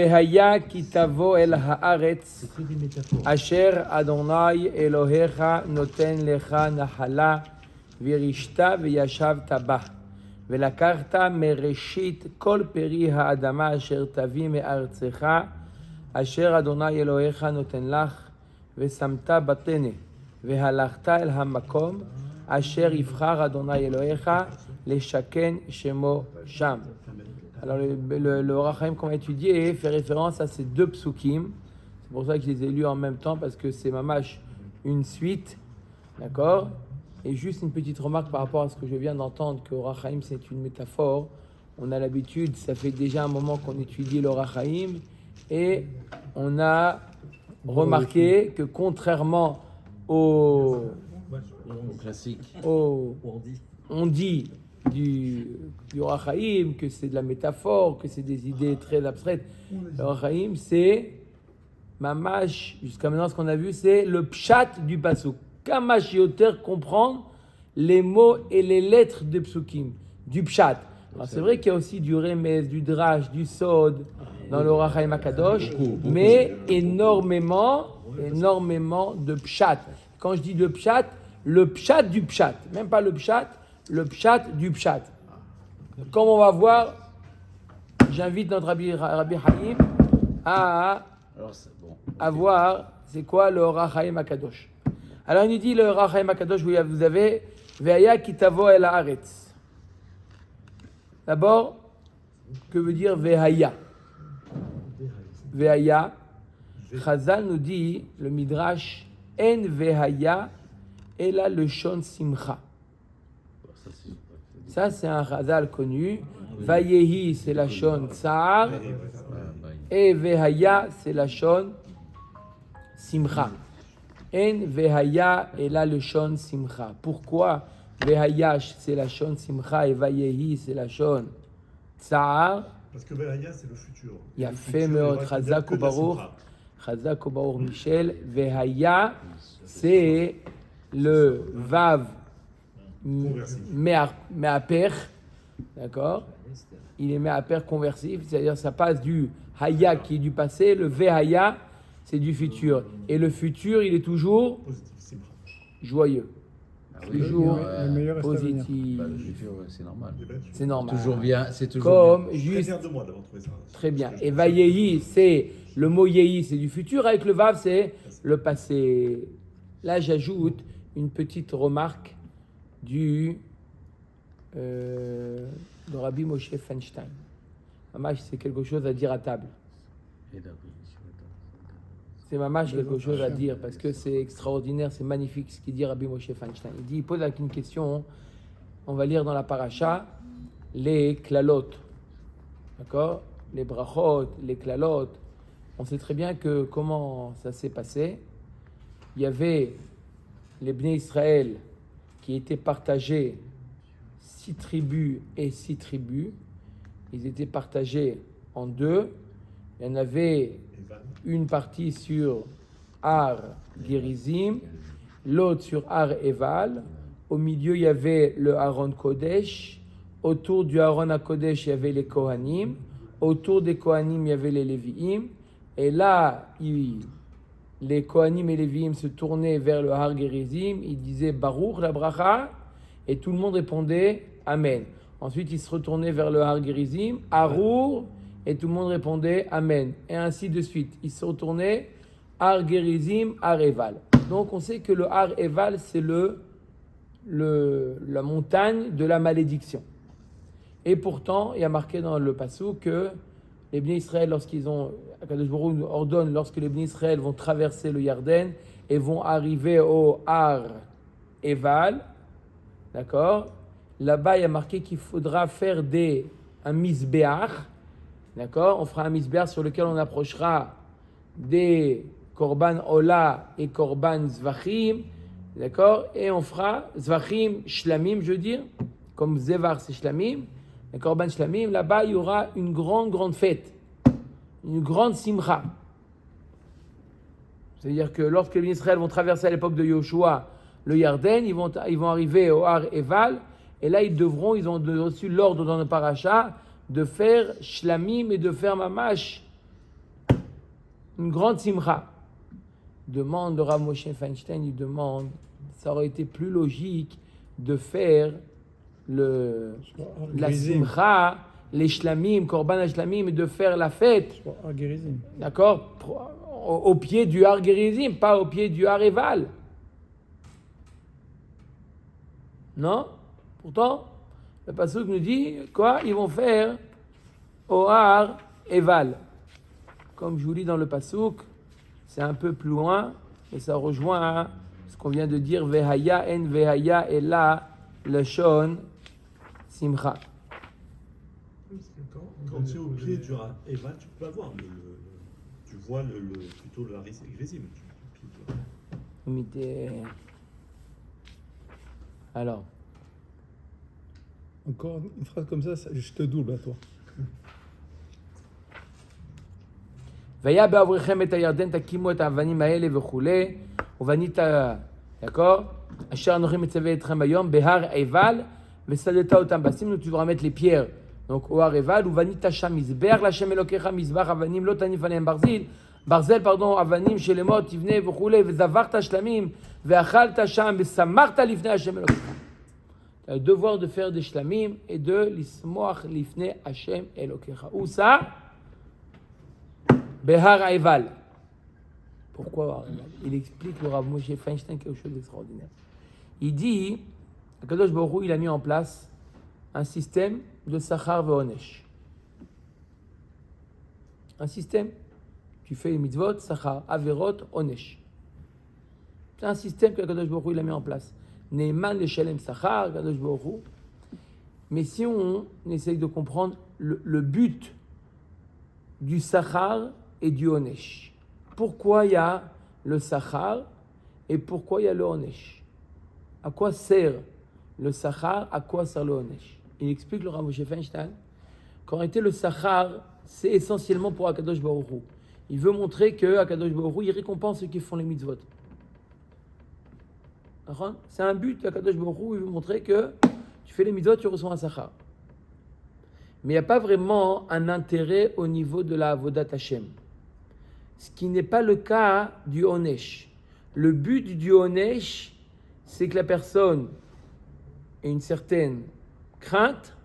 והיה כי תבוא אל הארץ אשר אדוני אלוהיך נותן לך נחלה וירשת וישבת בה ולקחת מראשית כל פרי האדמה אשר תביא מארצך אשר אדוני אלוהיך נותן לך ושמת בתנה והלכת אל המקום אשר יבחר אדוני אלוהיך לשכן שמו שם. Alors le Orach Chaim qu'on va étudier fait référence à ces deux psukim. C'est pour ça que je les ai lus en même temps parce que c'est mamash une suite, d'accord. Et juste une petite remarque par rapport à ce que je viens d'entendre, que Orach Chaim c'est une métaphore. On a l'habitude, ça fait déjà un moment qu'on étudie l'Orach Chaim et on a remarqué que contrairement au classique, on dit du Orach Chaim, que c'est de la métaphore, que c'est des idées très abstraites. Le Orach Chaim, c'est mamash, jusqu'à maintenant ce qu'on a vu, c'est le pshat du pasuk. Kamash yoter, comprendre les mots et les lettres de psukim, du pshat. Alors c'est vrai qu'il y a aussi du remez, du drash, du sod dans le Orach Chaim Akadosh, mais énormément de pshat. Quand je dis le pshat du pshat, même pas le pshat du pshat. Comme on va voir, j'invite notre Rabbi Haïm à voir c'est quoi le Orach Chaim Akadosh. Alors il nous dit le Orach Chaim Akadosh, vous avez Ve'aya ki tavo el haaretz. D'abord, que veut dire Ve'aya? Ve'aya, Chazal nous dit, le Midrash, En Ve'aya, ela le shon simcha. Ça, c'est un Chazal connu. Vayehi, c'est la shon tsar. Et Vehaya, c'est la shon simcha. En Vehaya, et là le shon simcha. Pourquoi Vehaya, c'est la shon simcha et Vayehi, c'est la shon tsar? Parce que Vehaya, c'est le futur. Il y a fait meot Chazak ou Baruch Michel. Vehaya, c'est le vav Me'aper, d'accord. Il est Me'aper conversif, c'est-à-dire ça passe du Haya qui est du passé, le Vehaya c'est du futur. Et le futur il est toujours joyeux, toujours positif. Le futur, c'est normal. C'est normal. Toujours bien, c'est toujours comme bien. juste. Très bien. Et Vayehi, c'est le mot Yehi, c'est du futur, avec le Vav c'est le passé. Là j'ajoute une petite remarque de Rabbi Moshe Feinstein. Mamash, c'est quelque chose à dire à table. C'est mamash quelque chose à dire parce que c'est extraordinaire, c'est magnifique ce qu'il dit Rabbi Moshe Feinstein. Il pose une question, on va lire dans la paracha les klalot, d'accord, les brachot, les klalot. On sait très bien que comment ça s'est passé. Il y avait les Bnei Israël qui étaient partagés 6 tribus et 6 tribus. Ils étaient partagés en deux. Il y en avait une partie sur Har Gerizim, l'autre sur Har Eval. Au milieu, il y avait le Aaron Kodesh. Autour du Aaron à Kodesh, il y avait les Kohanim. Autour des Kohanim, il y avait les Lévi'im. Et là, les Kohanim et les Lévi'im se tournaient vers le Har Gerizim, ils disaient Baruch la bracha, et tout le monde répondait Amen. Ensuite, ils se retournaient vers le Har Gerizim, Arur, et tout le monde répondait Amen. Et ainsi de suite. Ils se retournaient Har Gerizim, Har Eval. Donc, on sait que le Har Eval, c'est la montagne de la malédiction. Et pourtant, il y a marqué dans le passou que les Bnei Israël, Akadosh Baruch Hu ordonne, lorsque les Bnei Israël vont traverser le Yarden et vont arriver au Har Eval, d'accord, là-bas il y a marqué qu'il faudra faire un misbeach, d'accord, on fera un misbeach sur lequel on approchera des korban ola et korban zvachim, d'accord, et on fera zvachim shlamim, je veux dire, comme zevar c'est shlamim, les korban shlamim, là-bas il y aura une grande fête, une grande simcha. C'est-à-dire que lorsque les Israël vont traverser à l'époque de Yoshua le Yarden, ils vont arriver au Har Eval, et là ils ont reçu l'ordre dans le paracha de faire shlamim et de faire mamash une grande simcha. Demande le Rav Moshe Feinstein, il demande, ça aurait été plus logique de faire la simcha, les shlamim, korban shlamim, et de faire la fête, d'accord, au pied du Har Gerizim, pas au pied du Har Eval. Non? Pourtant, le pasuk nous dit quoi? Ils vont faire au Har Eval. Comme je vous lis dans le pasuk, c'est un peu plus loin, et ça rejoint ce qu'on vient de dire, Vehaya en Vehaya ela lashon simcha. Quand tu es au pied du Eval, tu peux avoir tu vois plutôt le Harizim. Alors. Encore une phrase comme ça, je te double à toi. והיה בעבורכם את הירדן תקימו את האבנים האלה וכולי, ובנית, d'accord, אשר אנוכי מצווה אתכם היום בהר עיבל וסדדת אותם בשים, tu devras mettre les pierres donc au הר עיבל, ובנית שם מזבח להשם אלוקיך, מזבח אבנים לא תניף עליהם ברזל, אבנים של אמות תבנה וכולי, וזבחת שלמים ואכלת שם ושמחת לפני השם אלוקיך. Tu as le devoir de faire des shlamim et de l'ismoach lifnei Hashem Elokecha. Où ça? Behar Haival. Pourquoi Behar Haival? Il explique le Rav Moshe Feinstein quelque chose d'extraordinaire. Il dit, Akadosh Baruch Hu, il a mis en place un système de Sachar ve'onesh. Un système. Tu fais les mitzvot, Sachar, Averot, Onesh. C'est un système que Akadosh Baruch Hu, il a mis en place. Ne'eman leshalem Sachar, Akadosh Baruch Hu. Mais si on essaye de comprendre le but du Sachar et du Onesh. Pourquoi il y a le Sachar et pourquoi il y a le Onesh? À quoi sert le Sachar? À quoi sert le Onesh? Il explique le Rav Moshe Feinstein qu'en réalité le Sachar, c'est essentiellement pour Akadosh Baruch Hu. Il veut montrer que Akadosh Baruch Hu, il récompense ceux qui font les mitzvot. C'est un but d'Akadosh Baruch Hu, il veut montrer que tu fais les mitzvot, tu reçois un Sachar. Mais il n'y a pas vraiment un intérêt au niveau de la Avodat Hashem. Ce qui n'est pas le cas du Onesh. Le but du Onesh, c'est que la personne ait une certaine crainte,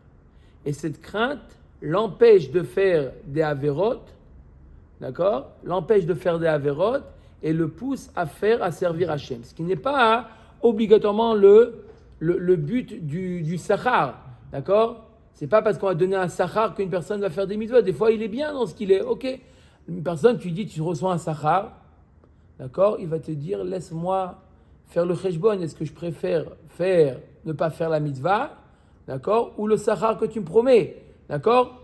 et cette crainte l'empêche de faire des Averot, d'accord? L'empêche de faire des Averot et le pousse à servir Hashem. Ce qui n'est pas obligatoirement le but du Sachar, d'accord? C'est pas parce qu'on va donner un sachar qu'une personne va faire des mitzvot. Des fois, il est bien dans ce qu'il est. Ok. Une personne, tu dis, tu reçois un sachar, d'accord? Il va te dire, laisse-moi faire le cheshbon. Est-ce que je préfère ne pas faire la mitzvah, d'accord? Ou le sachar que tu me promets, d'accord?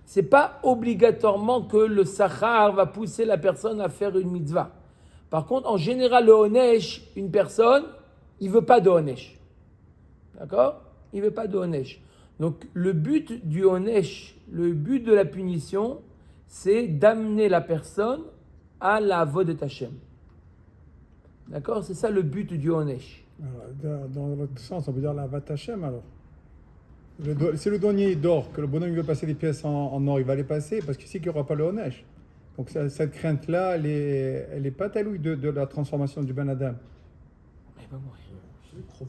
C'est pas obligatoirement que le sachar va pousser la personne à faire une mitzvah. Par contre, en général, le onesh, une personne, il veut pas de onesh, d'accord? Il veut pas de onesh. Donc, le but du onesh, le but de la punition, c'est d'amener la personne à la avodat Hashem. D'accord? C'est ça le but du onesh. Dans l'autre sens, on veut dire la avodat Hashem alors. Si le douanier dort, que le bonhomme il veut passer les pièces en or, il va les passer parce qu'il sait qu'il n'y aura pas le onesh. Donc, cette crainte-là, elle n'est pas talouille de la transformation du Ben Adam. Il va mourir.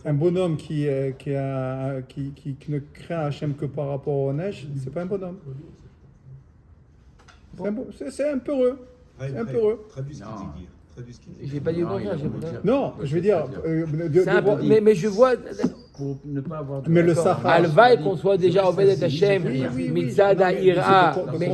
Un bonhomme qui ne craint Hachem que par rapport au Neige, c'est pas un bonhomme. C'est un peureux. C'est un peureux. Traduis ce qu'il dit. J'ai pas dit le contraire. Non, je veux dire. Mais je vois. Pour ne pas avoir de... Mais le Sachar. Alva et qu'on soit déjà Ovedet Hashem, Mitzad Ha'ira. Mais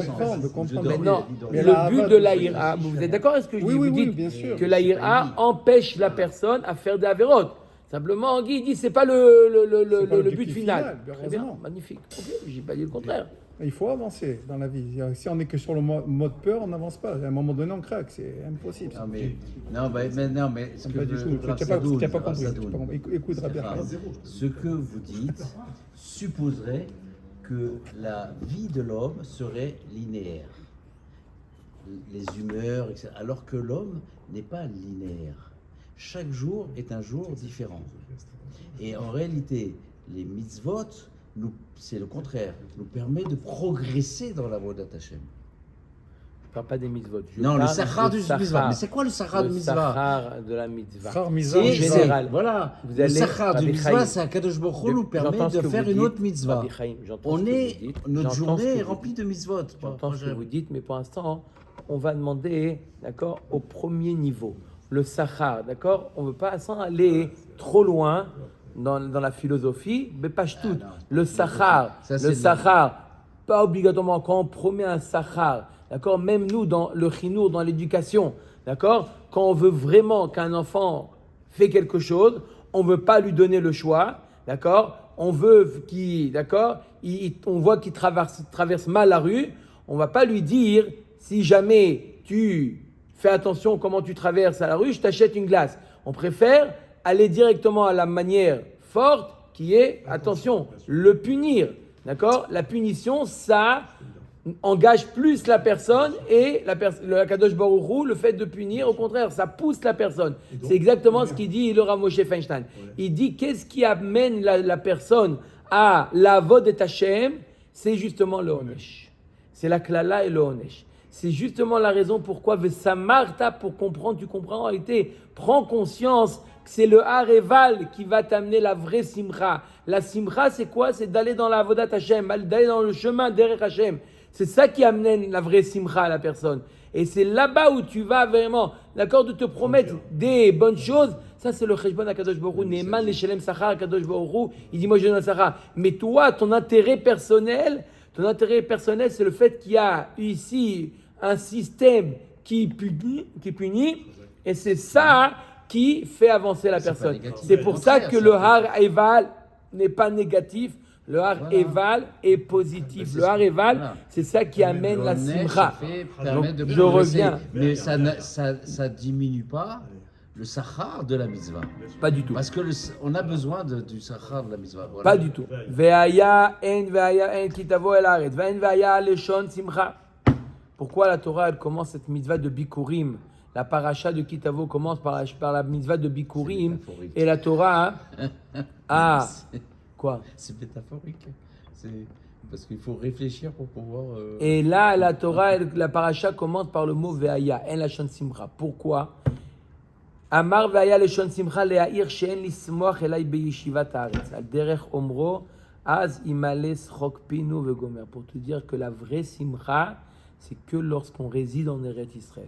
non, le but de la Hira, vous êtes d'accord? Est-ce que je dis? Vous dites que la Hira empêche la personne à faire des Averot. Simplement, Guy dit c'est pas le but final. Très bien, magnifique. Ok, j'ai pas dit le contraire. Il faut avancer dans la vie. Si on n'est que sur le mode peur, on n'avance pas. À un moment donné, on craque. C'est impossible. Non, mais ce que tu n'as pas compris. Écoute, bien. Ce que vous dites supposerait que la vie de l'homme serait linéaire. Les humeurs, etc. Alors que l'homme n'est pas linéaire. Chaque jour est un jour différent. Et en réalité, les mitzvot, c'est le contraire, nous permet de progresser dans la voie d'Hachem. ne parle pas des mitzvot. Non, le parle sachar du mitzvah. sachar. Mais c'est quoi le sachar du Le mitzvah? sachar de la mitzvah. Sachar C'est- mitzvah. En général. Voilà. Vous Le allez- sachar du Rabbi mitzvah, Chaim. c'est Kadosh Baruch Hu nous permet J'entends ce de que faire vous une dites, autre mitzvah. Rabbi Chaim, j'entends On ce que est, vous dites. notre J'entends ce journée que est vous remplie dites. de mitzvot. J'entends ce que vous dites, mais pour l'instant, on va demander, d'accord, au premier niveau, le sachar, d'accord. On ne veut pas sans aller trop loin dans la philosophie, mais pas tout. non. Le sachar, Ça, c'est le le- sachar, pas obligatoirement quand on promet un sachar, d'accord. Même nous dans le chinour, dans l'éducation, d'accord. Quand on veut vraiment qu'un enfant fait quelque chose, on ne veut pas lui donner le choix, d'accord. On veut qu'il, d'accord, on voit qu'il traverse mal la rue, on ne va pas lui dire, si jamais tu fais attention comment tu traverses à la rue, je t'achète une glace. On préfère aller directement à la manière forte qui est, attention, le punir, d'accord. La punition, ça engage plus la personne et le Kadosh Baruch Hu, le fait de punir, au contraire, ça pousse la personne. C'est exactement ce qu'il dit le Rav Moshe Feinstein. Il dit qu'est-ce qui amène la personne à la vod et Hashem, c'est justement le Onesh. C'est la klala et le Onesh. C'est justement la raison pourquoi Vesamarta, pour comprendre, tu comprends en réalité, prends conscience que c'est le Hareval qui va t'amener la vraie simcha. La simcha, c'est quoi? C'est d'aller dans la vodat Hashem, d'aller dans le chemin derrière Hashem. C'est ça qui amène la vraie simcha à la personne. Et c'est là-bas où tu vas vraiment, d'accord, de te promettre des bonnes choses. Ça, c'est le cheshbon à Kadosh Baruch Hu. Ne'eman leshelem sachar à Kadosh Baruch Hu. Il dit, moi, je donne un sachar. Mais toi, ton intérêt personnel, c'est le fait qu'il y a ici un système qui punit, et c'est ça qui fait avancer la C'est pas personne. négatif. C'est pour Au ça contraire, que c'est le pas har eval n'est pas négatif. Le har Voilà. eval est positif. Le har eval, Voilà. c'est ça qui amène la Le neige, simcha. ça fait permettre de Donc, je progresser. reviens. Mais ça diminue pas le sachar de la mitzvah. Pas du tout. Parce que on a besoin du sachar de la mitzvah. Voilà. Pas du tout. Ve'aya en kitavo el haaretz. Ve'en ve'aya leshon simcha. Pourquoi la Torah elle commence cette mitzvah de Bikurim? La paracha de Kitavo commence par la mitzvah de Bikurim. C'est métaphorique. Et la Torah a... Quoi? C'est métaphorique. C'est parce qu'il faut réfléchir pour pouvoir. Et là, la Torah, la paracha commence par le mot Ve'aya, en lashon simcha. Pourquoi? Amar Ve'aya lashon simcha le'a'ir she'en lismoach elai beyeshivat haaretz. Al derech omro, az imale schok pinu vegomer. Pour te dire que la vraie simcha, c'est que lorsqu'on réside en Eretz Israël.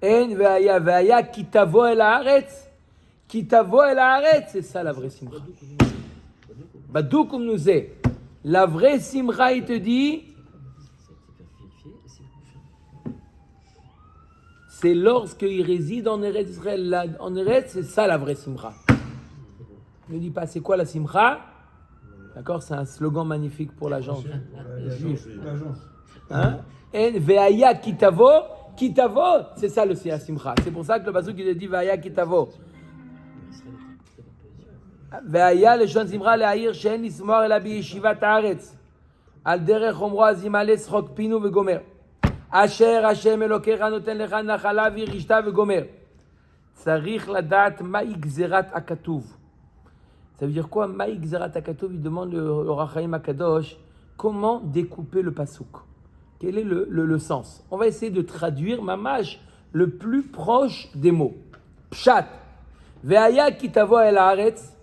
En Ve'aya, Ve'aya kitavo el haaretz. Kitavo el haaretz, c'est ça la vraie simcha. Badoukoum nous est. La vraie simcha, il te dit, c'est lorsqu'il réside en Eretz Israël. Là, en Eretz, c'est ça la vraie simcha. Ne dis pas, c'est quoi la simcha? D'accord, c'est un slogan magnifique pour l'agence. Juif. Hein? En ve'aya kitavo, kitavo, c'est ça le la simcha. C'est pour ça que le pasuk il dit ve'aya kitavo. והיה לשון שמחה להעיר שאין לשמוח אלא בישיבת הארץ על דרך אומרו אז ימלא שחוק פינו וגומר אשר השם אלוקיך נותן לך נחלה וירשת וגומר. צריך לדעת מהי גזירת הכתוב. Ça veut dire quoi? מהי גזירת הכתוב? Il demande le Ohr HaChaim HaKadosh comment découper le pasuk. Quel est le sens? On va essayer de traduire mamash le plus proche des mots. Pshat ve'aya ki tavo el haaretz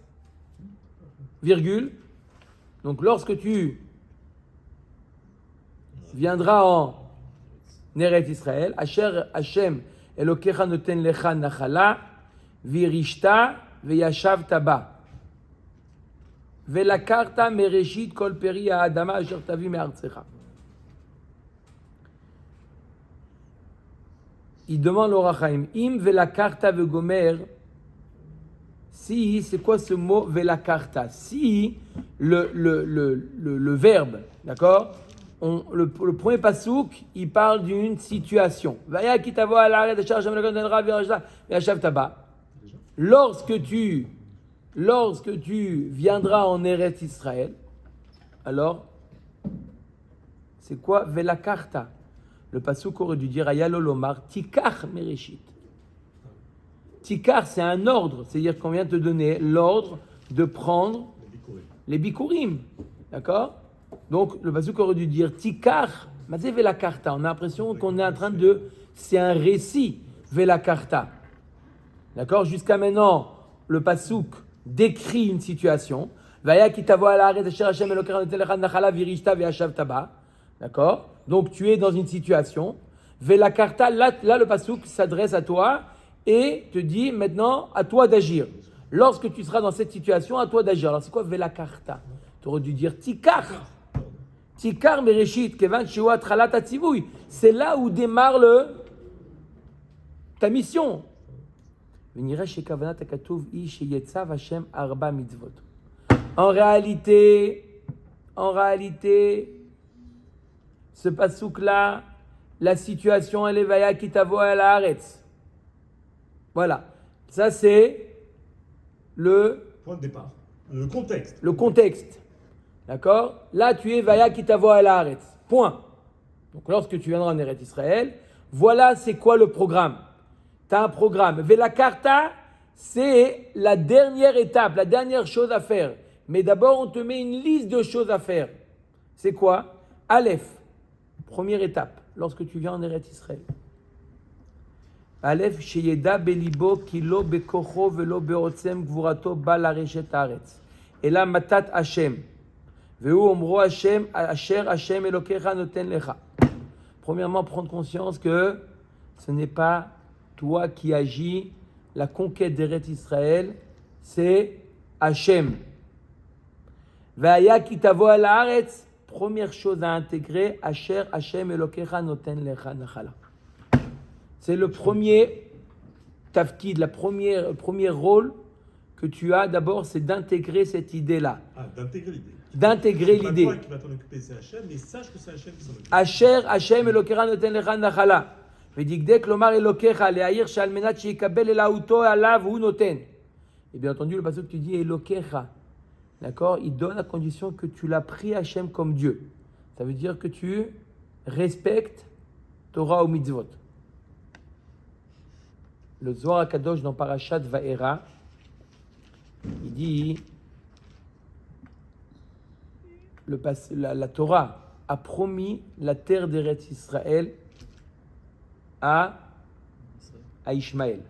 virgule. Donc lorsque tu viendras en Eretz Israël, Asher Hashem Elokecha noten lecha nachala, virishta veyashavta ba, velakarta mereshit kol peri ha'adama asher tavi me'artzecha. Il demande au Rachaim, im velakarta vegomer. Si, c'est quoi ce mot velakarta? Si, le verbe, d'accord? Le premier pasouk, il parle d'une situation. Lorsque tu viendras en Eretz Israël, alors, c'est quoi velakarta? Le pasouk aurait dû dire ayalolomar tikach mereshit. Tikar, c'est un ordre, c'est-à-dire qu'on vient te donner l'ordre de prendre les bikurim, d'accord? Donc, le pasuk aurait dû dire Tikar, Mazé Vela Karta. On a l'impression qu'on est en train de. C'est un récit, Vela Karta. D'accord? Jusqu'à maintenant, le pasuk décrit une situation. Vaya kitavo ala haaretz asher Hashem Elokecha noten lecha nachala virishta ve'yashavta ba. D'accord? Donc, tu es dans une situation. Vela Karta, là, le pasuk s'adresse à toi et te dit maintenant, à toi d'agir. Lorsque tu seras dans cette situation, à toi d'agir. Alors, c'est quoi Vela Karta? Tu aurais dû dire Tikar. Tikar mereshit, kevan sheu atralat hatzivui. C'est là où démarre ta mission. Venira chez kavanat hakatuv ish yetzav Hashem arba mitzvot. En réalité, ce pasouk-là, la situation, elle est vaya kitavo el haaretz. Voilà. Ça, c'est le Point de départ. Le contexte. Le contexte. D'accord? Là, tu es Vaya Kitavo El Haaretz. Point. Donc, lorsque tu viendras en Eretz Israël, voilà c'est quoi le programme. Tu as un programme. Vela Karta, c'est la dernière étape, la dernière chose à faire. Mais d'abord, on te met une liste de choses à faire. C'est quoi? Aleph. Première étape, lorsque tu viens en Eretz Israël. Aleph, Sheyeda Belibo, Kilo Bekocho, Velo Beotzem, Gvurato, Bal Areshet Haaretz. Et là, Matat Hashem. Veu Omro Hashem, Asher Hashem Elokecha Noten Lecha. Premièrement, prendre conscience que ce n'est pas toi qui agis. La conquête d'Eretz Israël, c'est Hashem. Ve'aya Kitavo al Haaretz. Première chose à intégrer, Asher Hashem Elokecha Noten Lecha Nachala. C'est le premier tafkid, le premier rôle que tu as d'abord, c'est d'intégrer cette idée-là. Ah, d'intégrer l'idée. D'intégrer l'idée. C'est pas toi qui va t'en occuper, c'est Hachem, mais sache que c'est Hachem qui s'en occupe. Asher Hashem Elokecha Noten Lecha Nachala. V'digdek lomar Elokecha le'ayir she'al menat she'ikabel elauto alav hu noten. Et bien entendu, le passage que tu dis Elokecha, d'accord, il donne à condition que tu l'as pris Hachem comme Dieu. Ça veut dire que tu respectes Torah ou mitzvot. Le Zohar HaKadosh dans Parashat Va'era, il dit la Torah a promis la terre d'Eretz Israël à Ishmaël.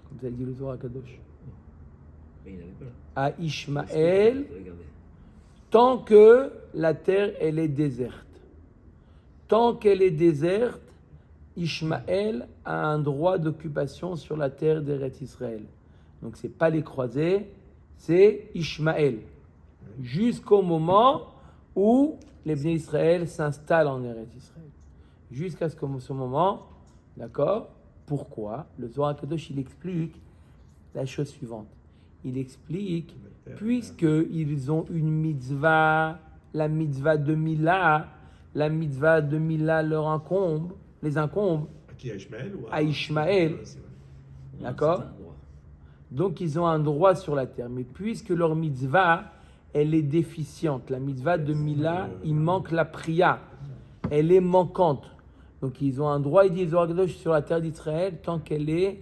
Comme ça dit le Zohar HaKadosh. À Ishmaël, tant que la terre elle est déserte. Tant qu'elle est déserte, Ishmaël a un droit d'occupation sur la terre d'Eretz Israël. Donc c'est pas les croisés, c'est Ishmaël. Jusqu'au moment où les Bnei Israël s'installent en Eretz Israël. Jusqu'à ce moment, d'accord? Pourquoi? Le Zohar HaKadosh, il explique la chose suivante. Il explique, puisqu'ils ont une mitzvah, la mitzvah de Mila leur incombe, les incombe À qui, à Ishmaël ou à Ishmaël, d'accord? Donc ils ont un droit sur la terre. Mais puisque leur mitzvah, elle est déficiente, la mitzvah de Mila, il manque la priya, elle est manquante. Donc ils ont un droit, ils disent sur la terre d'Israël, tant qu'elle est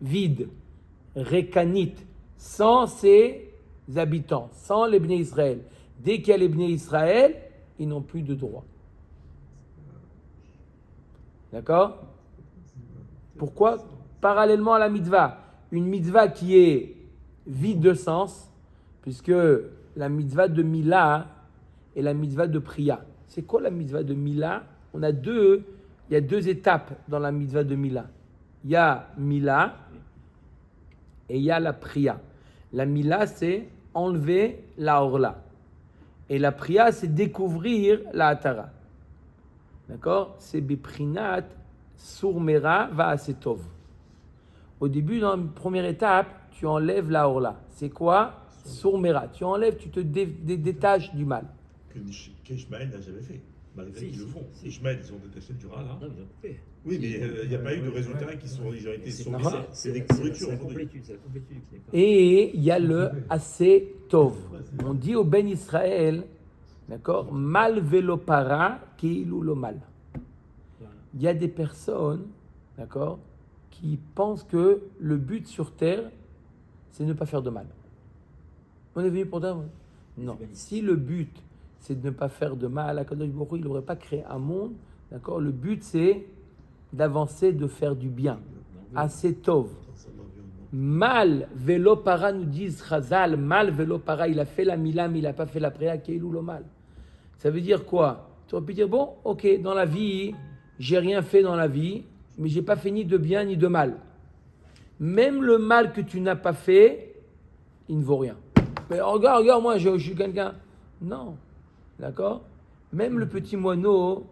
vide, récanite, sans ses habitants, sans les Bnei Israël. Dès qu'il y a les Bnei Israël, ils n'ont plus de droit. D'accord? Pourquoi? Parallèlement à la mitzvah, une mitzvah qui est vide de sens, puisque la mitzvah de Mila et la mitzvah de Priya. C'est quoi la mitzvah de Mila? Il y a deux étapes dans la mitzvah de Mila. Il y a Mila et il y a la Priya. La Mila, c'est enlever la Orla. Et la Priya, c'est découvrir la Hatara. D'accord? C'est Beprinat, Sourmera, Vaasetov. Au début, dans la première étape, tu enlèves la Orla. C'est quoi? Sourmera. Tu enlèves, tu te détaches du mal. Qu'Ishmaël n'a jamais fait, malgré qu'ils le font. Ishmaël, ils ont détaché du rat, là. Non, ils ont coupé. Oui, mais il n'y a pas eu de résultats qui ont été C'est sauvés. normal. C'est des C'est pourritures la aujourd'hui. complétude, c'est la complétude. D'accord. Et il y a le assez tov. On dit au Ben Israël, d'accord, mal velopara keilou lo mal. Il y a des personnes, d'accord, qui pensent que le but sur terre, c'est ne pas faire de mal. On est venu pour dire, Non. Si le but, c'est de ne pas faire de mal à Kadosh Baruch Hu, il n'aurait pas créé un monde. D'accord? Le but, c'est d'avancer, de faire du bien. Assez tov. Mal velo para, nous disent Chazal, mal velo para, il a fait la mila, mais il n'a pas fait la préa, keilou lo mal. Ça veut dire quoi? Tu aurais pu dire, bon, ok, dans la vie, j'ai rien fait dans la vie, mais j'ai pas fait ni de bien ni de mal. Même le mal que tu n'as pas fait, il ne vaut rien. Mais regarde, moi, je suis quelqu'un. Non, d'accord? Même le petit moineau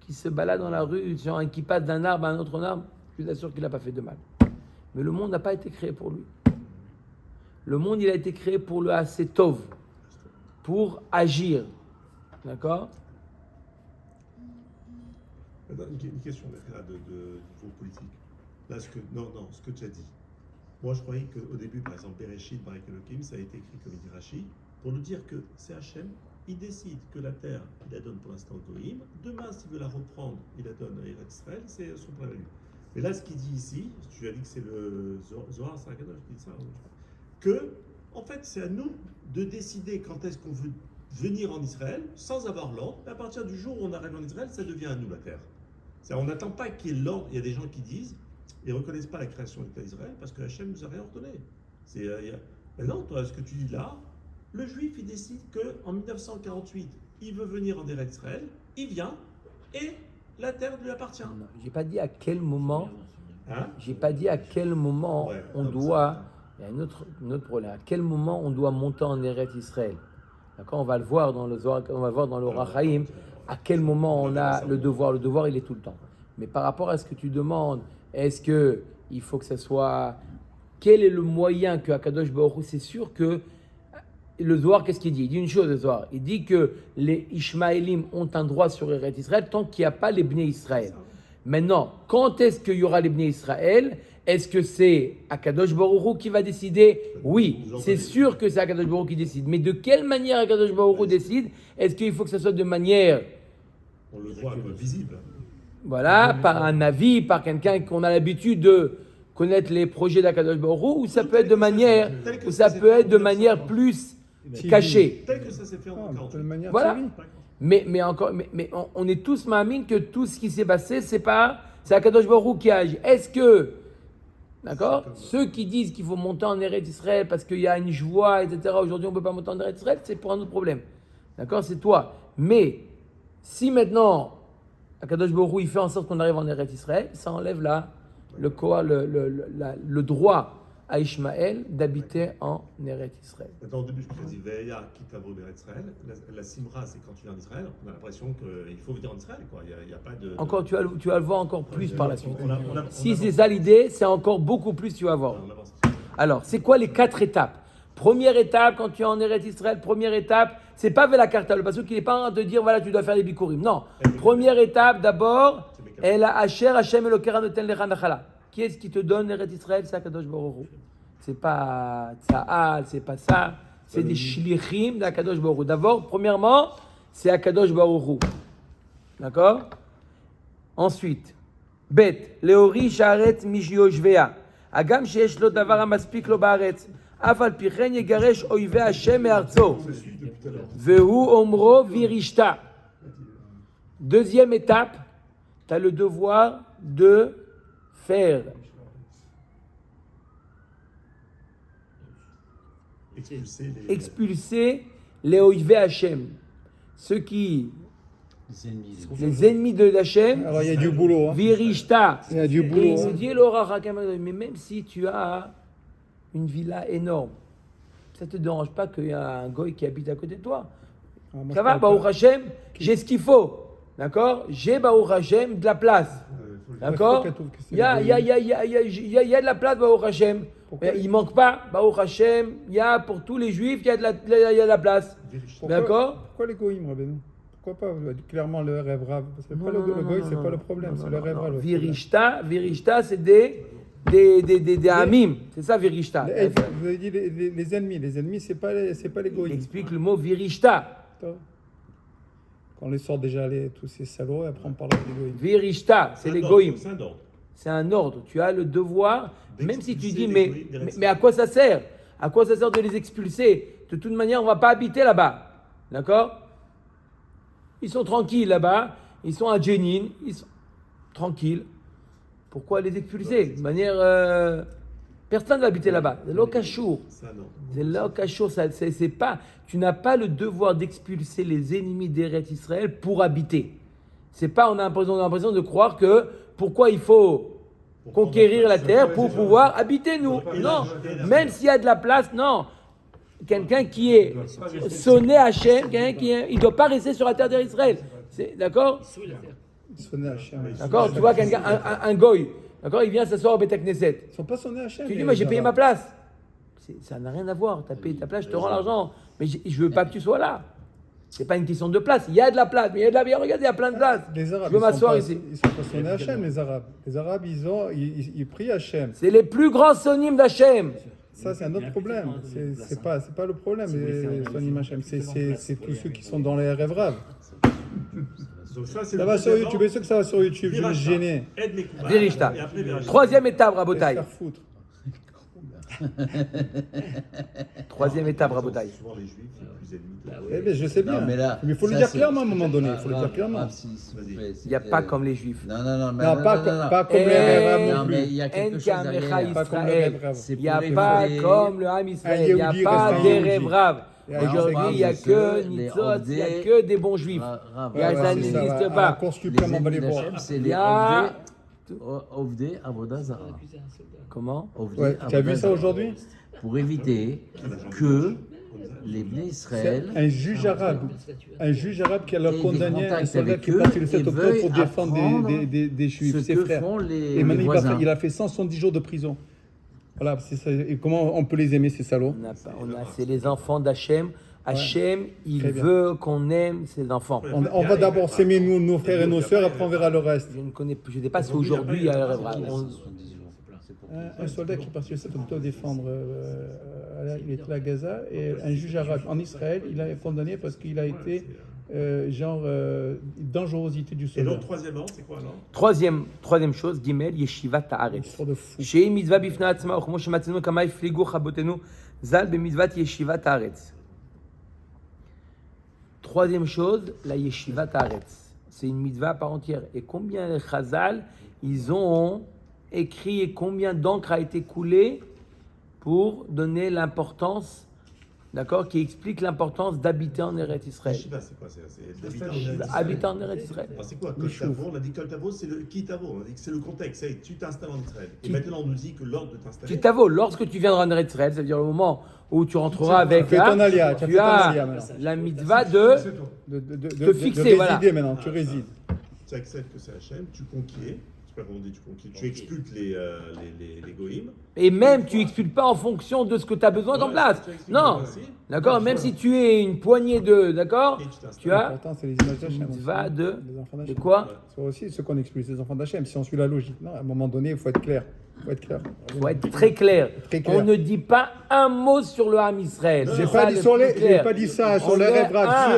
qui se balade dans la rue, qui passe d'un arbre à un autre arbre, je suis sûr qu'il n'a pas fait de mal. Mais le monde n'a pas été créé pour lui. Le monde, il a été créé pour le assez tov, pour agir. D'accord? Maintenant, une question là, de vos politiques. Là, ce que tu as dit. Moi, je croyais qu'au début, par exemple, Bereshit, Barak Elohim, ça a été écrit comme il dit Rashi, pour nous dire que c'est Hachem, il décide que la terre, il la donne pour l'instant au Goïm. Demain, s'il veut la reprendre, il la donne à Eretz Israël, c'est son problème. Mais là, ce qu'il dit ici, tu as dit que c'est le Zohar Sarakadosh qui dit ça, que, en fait, c'est à nous de décider quand est-ce qu'on veut venir en Israël sans avoir l'ordre. À partir du jour où on arrive en Israël, ça devient à nous la terre. On n'attend pas qu'il y ait l'ordre. Il y a des gens qui disent, ils ne reconnaissent pas la création de l'État d'Israël parce que Hachem nous a rien ordonné. Mais non, toi, ce que tu dis là, le juif, il décide qu'en 1948, il veut venir en Eretz Israël, il vient et la terre lui appartient. Non, j'ai pas dit à quel moment. Hein? J'ai pas dit à quel moment Ouais, on non, doit. Il y a un autre problème. À quel moment on doit monter en Eretz Israël? D'accord, on va le voir dans le Zohar, on va le voir dans le Orach Chaim. À quel moment on a le devoir? Le devoir, il est tout le temps. Mais par rapport à ce que tu demandes, est-ce que il faut que ça soit? Quel est le moyen que Akadosh Baruch Hu? C'est sûr que le Zohar, qu'est-ce qu'il dit? Il dit une chose, le Zohar. Il dit que les Ishmaélim ont un droit sur Eretz Israël tant qu'il n'y a pas les Bnei Israël. Maintenant, quand est-ce qu'il y aura les Bnei Israël? Est-ce que c'est Akadosh Baruch Hu qui va décider? Oui, c'est sûr que c'est Akadosh Baruch Hu qui décide. Mais de quelle manière Akadosh Baruch Hu décide? Est-ce qu'il faut que ça soit de manière, On le voit comme visible. voilà, par un avis, par quelqu'un qu'on a l'habitude de connaître les projets d'Akadosh Baruch Hu, ou ça peut être de manière, ou ça peut être de manière plus cachée. Tel que ça s'est fait en Ah, 1948. de manière Voilà. civile. Mais on est tous ma'amines que tout ce qui s'est passé, c'est Akadosh Baruch Hu qui agit. Est-ce que, d'accord, ceux qui disent qu'il faut monter en Eretz Israël parce qu'il y a une joie, etc., aujourd'hui on ne peut pas monter en Eretz Israël, c'est pour un autre problème. D'accord, c'est toi. Mais si maintenant Akadosh Baruch Hu il fait en sorte qu'on arrive en Eretz Israël, ça enlève le droit à Ishmaël d'habiter en Eretz Israël. Maintenant, au début, je me suis dit, Veya qui t'avoue d'Eretz Israël. La Simra, c'est quand tu viens en Israël. On a l'impression qu'il faut venir en Israël. Quoi. Il y a pas de. Encore, tu vas le voir encore plus par la suite. On Si c'est ça l'idée, c'est encore beaucoup plus, tu vas voir. On avance. Alors, c'est quoi les 4 étapes? Première étape, quand tu es en Eretz Israël, première étape, c'est pas vers la carte, parce qu'il n'est pas en train de te dire, voilà, tu dois faire les bikurim. Non. Première étape, d'abord, El Asher Hashem Elokera Noten Lecha Nachala. Qui est-ce qui te donne l'Eretz Israël? C'est Akadosh Baruch Hu. C'est pas Tzahal, c'est pas ça. C'est des shlichim d'Akadosh Baruch Hu. D'abord, premièrement, c'est Akadosh Baruch Hu. D'accord? Ensuite, Bet, Leori Sharet Mishyoshvea. Agam sheyesh lo davar hamaspik lo baaretz. Af al pi chen yegaresh oivei Hashem me'artzo. Vehu omro virishta. Deuxième étape, tu as le devoir de faire expulser les oivei Hashem. Ceux qui, les ennemis de Hashem, Alors il y a du boulot. Hein. virishta. Il y a du Et boulot. il hein. nous dit, Laura Hakam, mais même si tu as une villa énorme, ça ne te dérange pas qu'il y a un goy qui habite à côté de toi. Ah, moi, Ça je va, parle pas. Baruch Hashem, j'ai ce qu'il faut. D'accord? J'ai Baruch Hashem de la place. D'accord? qu'elle trouve que c'est Il y a de la place, Baruch Hashem. Pourquoi? Il ne manque pas, Baruch Hashem. Il y a pour tous les juifs, il y a de la place. Pourquoi- D'accord? Pourquoi les goïms, Rabbeinu? Pourquoi pas? Clairement, le rêve rave. C'est pas Non, le goï, c'est non, pas le non, problème, non, c'est non, le rêve non. rave. Virishta, c'est des amim. C'est ça, Virishta. Vous avez dit les ennemis. Les ennemis, c'est pas les Il goïms. explique le mot Virishta. Quand on les sort déjà tous ces salauds, et après on parle des goïms. Virishta, c'est les goïms. C'est un ordre. C'est un ordre. Tu as le devoir, même si tu dis, D'expulser les mais goïms d'Eretz à quoi ça sert? À quoi ça sert de les expulser? De toute manière, on ne va pas habiter là-bas. D'accord? Ils sont tranquilles là-bas. Ils sont à Jenin. Ils sont tranquilles. Pourquoi les expulser? De manière... personne ne va habiter là-bas. C'est l'Okachour. Ça, non. C'est l'Okachour. C'est pas... Tu n'as pas le devoir d'expulser les ennemis d'Eretz Israël pour habiter. C'est pas... On a l'impression de croire que... Pourquoi il faut conquérir la terre pour pouvoir habiter nous? Non. Même s'il y a de la place, non. Quelqu'un qui est sonné Hachem, il ne doit pas rester sur la terre d'Israël. D'accord? Sonné Hachem. D'accord? Tu vois quelqu'un, un goy, d'accord? Il vient s'asseoir au Beth Knesset. Ils ne sont pas sonnés Hachem. Tu dis, moi j'ai payé ma place. Ça n'a rien à voir. Tu as payé ta place, je te rends l'argent. Mais je ne veux pas que tu sois là. Ce n'est pas une question de place. Il y a de la place, mais il y a de la place. Regarde, il y a plein de places. Les Arabes, Je veux m'asseoir ici. Ils ne sont pas sonnés Hachem, les Arabes. Les Arabes, ils prient Hachem. C'est les plus grands sonim d'Hachem. Ça, c'est un autre problème. C'est pas le problème, les sonim Hachem. C'est tous ceux qui sont dans les rêves raves. Donc c'est Ça le va sur deuxième YouTube, ordre. et ceux que ça va sur YouTube, je vais me gêner. Aide les coupables. Dirishta. Et après, Virachta. Troisième étape, Je vais Rabotai. se faire foutre. Troisième étape, Rabotai. Souvent, les Juifs, c'est le plus ennemi de la Eh bien, je sais bien. Non, mais là, il faut le ça, dire c'est- clairement à un moment donné. Il faut le dire clairement. s'il vous plaît, Il n'y a pas comme les Juifs. Non, non, non. mais Non, pas comme les rêves raves Non, non mais plus. il y a quelque En chose Kamecha derrière. Pas comme les Israël. rêves raves. C'est Il n'y a pour pas éviter- comme le Ham Israël. Il n'y a Yehudi pas reste un des Yehudi. rêves raves. Et Aujourd'hui, il n'y a que Nitzot, il n'y a que des bons juifs. Rav, Et ça c'est n'existe À la pas. Cour Les suprême, on va les ennemis voir. d'Hachem, c'est Il les y a- Ovdé Avodah Zara. Comment? Ovdé Ouais, tu as vu Avodah ça Zara. aujourd'hui? Pour éviter que les Bnei Israël Un juge arabe qui a Et des condamné un contacts soldat avec qui est eux parti le et 7 octobre veuillent pour défendre apprendre des juifs, ce ses que frères. font les Et maintenant, voisins. il a fait 170 jours de prison. Voilà, c'est ça. Et comment on peut les aimer, ces salauds? C'est les enfants d'Hachem. Hachem, il Très bien. veut qu'on aime ses enfants. On va d'abord s'aimer, nous, nos frères et nos sœurs, après on verra le reste. Je ne connais plus, je ne sais pas si aujourd'hui il y a le rêve rave. Un soldat qui est parti le 7 octobre défendre, il était à Gaza, et un juge arabe en Israël, il a condamné parce qu'il a été dangerosité du Et soldat. donc, troisième ordre, c'est quoi alors? Troisième chose, Gimel, Yeshiva Ta'aretz. Histoire de fou. שהיא מצווה בפני עצמה, וכמו שמצאנו כמה הפליגו רבותינו ז"ל במצוות ישיבת הארץ. Troisième chose, la Yeshivat Haaretz. C'est une mitzvah à part entière. Et combien les Chazal, ils ont écrit et combien d'encre a été coulée pour donner l'importance, d'accord, qui explique l'importance d'habiter en Eretz Israël. Yeshiva, c'est quoi? C'est d'habiter en Eretz Habiter en Eretz Israël. Alors, c'est quoi Kol Tavo? On a dit Kol Tavo, c'est le Kitavo. On a dit que c'est le contexte. C'est tu t'installes en Israël. Et maintenant, on nous dit que l'ordre de t'installer. Kitavo, lorsque tu viendras en Eretz Israël, c'est-à-dire le moment où tu rentreras avec Tu fais ton alia, tu as fait tu ton as alia maintenant. la mitzvah de De fixer, résider voilà. maintenant, tu résides. Tu acceptes que c'est Hachem, tu conquiers. Je sais pas comment on dit, tu conquiers. Tu expulses les goïms. et même tu expulses pas en fonction de ce que tu as besoin en place. tu expulses Non, aussi. d'accord, même si tu es une poignée de, d'accord, Et tu t'installes. tu as L'important, c'est les images d'Hachem. mitzvah de Les enfants de d'Hachem. quoi? C'est aussi ceux qu'on expulse, les enfants d'Hachem, si on suit la logique. Non, à un moment donné, il faut être clair. Il faut être clair. Faut être très clair. Très clair. On ne dit pas un mot sur le Ham Israël. J'ai C'est pas ça dit le sur plus les, clair. j'ai pas dit ça sur On les est rêves raves. un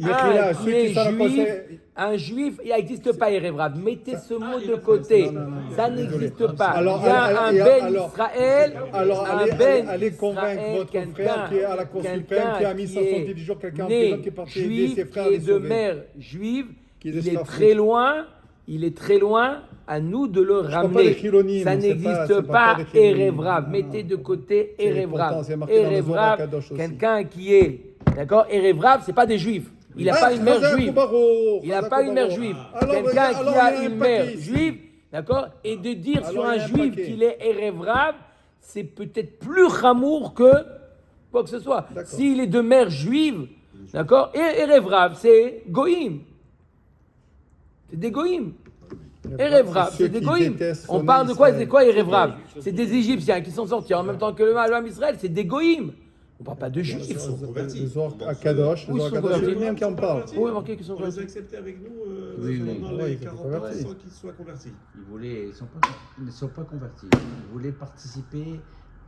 là, qui ceux est qui sont dans le juif, conseil. un juif, il n'existe pas Erev Rav. Mettez ce mot de côté. Ça n'existe pas. Alors, Il y a un Ben alors, Israël. Alors, un allez, Ben allez convaincre Israël, votre frère quelqu'un- qui est à la Cour suprême, quelqu'un qui a mis qui 170 est jours, quelqu'un en né prison qui est parti aider juif, ses frères qui à est les de sauver. mère juive, Qui est il est d'esclave très fou. loin. Il est très loin. À nous de le parle pas ramener. des chilonimes, Ça c'est n'existe pas pas des chilonimes. Erev Rav. Non, Mettez non. de côté C'est Erev important, Rav. c'est marqué dans le Erev Zohar Rav, Kadosh aussi. quelqu'un qui est, d'accord, Erev Rav, c'est pas des juifs. Il n'a Ah, pas une mère Chazak juive. Koubarou, Il n'a Chazak pas une mère Koubarou. juive. Alors, Quelqu'un alors, qui il y a a un une mère paquet ici. juive, d'accord, et de dire Alors, sur il y un a un juif paquet. qu'il est Erev Rav, c'est peut-être plus ramour que quoi que ce soit. D'accord. S'il est de mère juive, d'accord, et Erev Rav, c'est Goïm. C'est des Goïm. Erev Rav, ceux c'est des qui Goïm. détestent On son parle de quoi? Israël. C'est quoi Erev Rav? C'est des Égyptiens qui sont sortis en même temps que le Ham Israël, c'est des Goïm. On parle pas de juifs. Ils sont convertis. Le Zohar à Kadosh, Où le ils Zohar sont à Kadosh, c'est convertis le même qui en parle. Oui, marqué qu'ils sont On les convertis. a acceptés avec nous Oui, oui. dans Ouais, les ils sont 40 ans convertis. sans qu'ils soient convertis. Ils ne sont pas convertis. Ils voulaient participer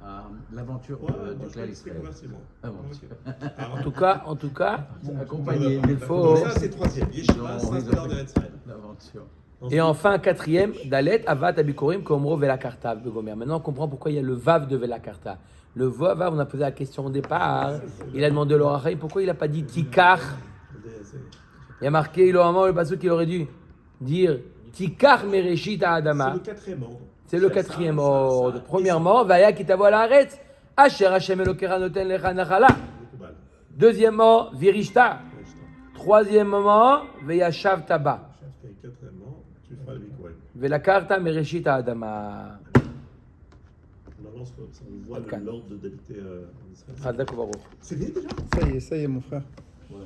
à l'aventure Ouais, du moi, je clan crois que c'est Israël. converti, moi. Aventure. En tout cas, Accompagné il faut- Ça, c'est troisième. Yeshiva, Non, c'est ils ont installé fait en Israël. L'aventure. Et enfin, quatrième, Dalet, Avat, Abikorim, Komro, Velakarta, Begomer. Maintenant, on comprend pourquoi il y a le Vav de Velakarta. Le Vav, on a posé la question au départ. Il a demandé l'Or HaChaim, pourquoi il n'a pas dit Tikar? Il y a marqué, le passage qu'il aurait dû dire Tikar Mereshit C'est Adama. le quatrième ordre. C'est le quatrième ordre. Premièrement, Vaya Kitavo à l'arrêt. Asher Hashem Elokera Noten Lecha Nachala. Deuxièmement, Virishta. Troisièmement, Veyashav Taba. Quatrièmement, tu feras le Bikouen. Velakarta Mereshit Adama. On avance comme ça, on voit l'ordre d'habiter en Israël. Chazak Ubaruch. C'est bien déjà. Ça y est, mon frère. Ouais.